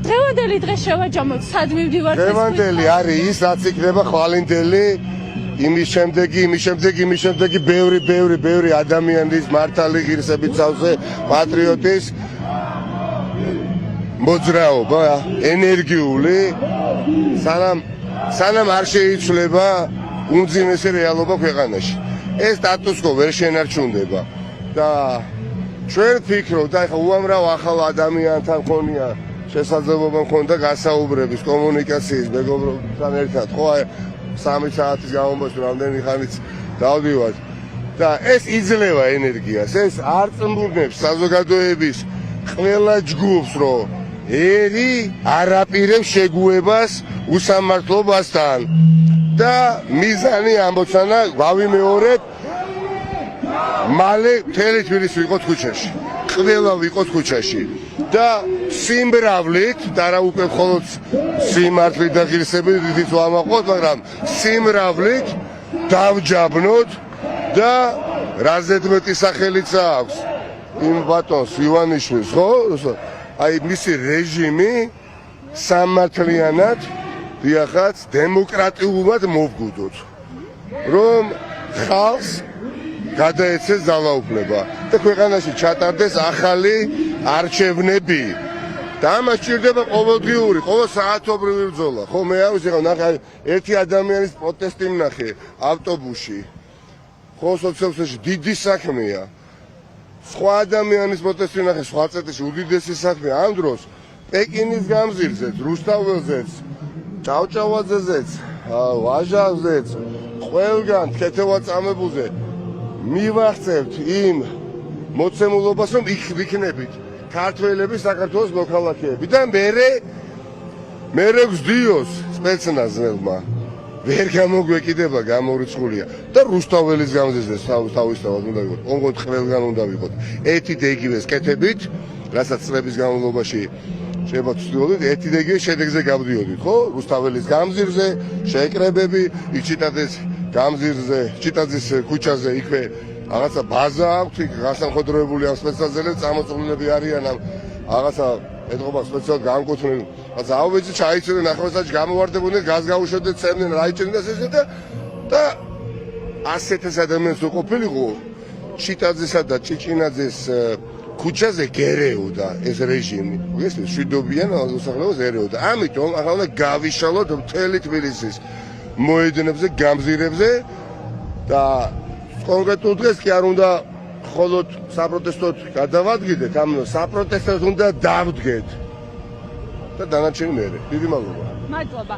დღევანდელი დღე შევაჯამოთ, სად მივდივართ? დღევანდელი არის ის, რაც იქნება ხვალინდელი, იმის შემდეგი ბევრი ადამიანის მართალი ღირსებით სავსე პატრიოტის მოძრაობა, ენერგიული, სანამ არ შეიცვლება უმძიმესი რეალობა ქვეყანაში. ეს სტატუს-კვო ვერ შენარჩუნდება და ჩვენ ვფიქრობთ, ახლა უამრავ ახალ ადამიანთან ხონია შესაძლებლობა მქონდა გასაუბრების, კომუნიკაციის მეგობრებთან ერთად, ხო, 3 საათის განმავლობაში რამდენი ხანიც დავდივართ და ეს იძლევა ენერგიას, ეს არ წმბურნებს საზოგადოების ყველა ჯგუფს, რომ ერი არაპირებს შეგუებას უსამართლობასთან და მიზანი ამბოცანა გავიმეორებ მალე მთელი თბილისი ვიყოთ ქუჩაში, ყველა ვიყოთ ქუჩაში და სიმრავლით და რა უკვე მხოლოდ სიმართლით და ღირსებით დიდიც ვამაყოთ, მაგრამ სიმრავლით დავჯაბნოთ და რაზედმეტი სახელიც აქვს იმ ბატონს ივანიშვილს, ხო? აი მისი რეჟიმი სამართლიანად დიახაც დემოკრატიულად მოვგუდოთ, რომ ხალხს გადაეცეს ძალაუფლება და ქვეყანაში ჩატარდეს ახალი არჩევნები და ამას სჭირდება ყოველდღიური, ყოველსაათობრივი ბრძოლა. ხო, მე არ ვიცი, ნახე ერთი ადამიანის პროტესტი ვნახე ავტობუსში. ხო, სოციალურში დიდი საქმეა. სხვა ადამიანის პროტესტი ვნახე სხვა წეთში უდიდესი საქმეა. ამ დროს პეკინის გამზირზეც, რუსთაველზეც, ჭავჭავაძეზეც, ვაჟავზეც, ყველგან ქეთევაწამებულზე მივახცევთ იმ მოცემულობას, რომ იქნებით ქართველები საქართველოს მოქალაქეები და მე გვსდიოს სპეცნაზელმა ვერ გამოგვეკიდება გამორიცხულია და რუსთაველის გამზირზე თავისთავად უნდა ვიყოთ, ოღონდ ყველგან უნდა ვიყოთ ერთი და იგივე სკეთებით, რასაც წლების განმავლობაში შეიძლება ვცდილობდით ერთი და იგივე შედეგზე გავდიოდით, ხო? რუსთაველის გამზირზე შეკრებები, იჩიტაძის გამზირზე, ჩიტაძის ქუჩაზე იქვე რაღაცა ბაზა აქვს, იქ განსამხედროებული ამ სპეცნაზელებს წამოწმულები არიან ამ რაღაცა ეთყობა სპეციალურად განკუთვნილ, რაღაცა აუვეცი ჩაიცოდნენ ახალსაჯი გამოვარდებოდნენ, გაზ გაუშვებდნენ, წემდნენ, რაიჭერდნენ და ესე და ასეთეს ადამიანს უყოფილიყო ჩიტაძესა და ჭიჭინაძეს ქუჩაზე გერეოდა ეს რეჟიმი. ეს შვიდობიან უსახლეობას ერეოდა. ამიტომ ახლა უნდა გავიშალოთ მთელი თბილისის მოედნებზე, გამზირებზე და კონკრეტულ დღეს კი არ უნდა მხოლოდ საპროტესტოდ გადავადგინდეთ, ამ საპროტესტოდ უნდა დავდგეთ და დანარჩენი მერე. დიდი მადლობა. მადლობა.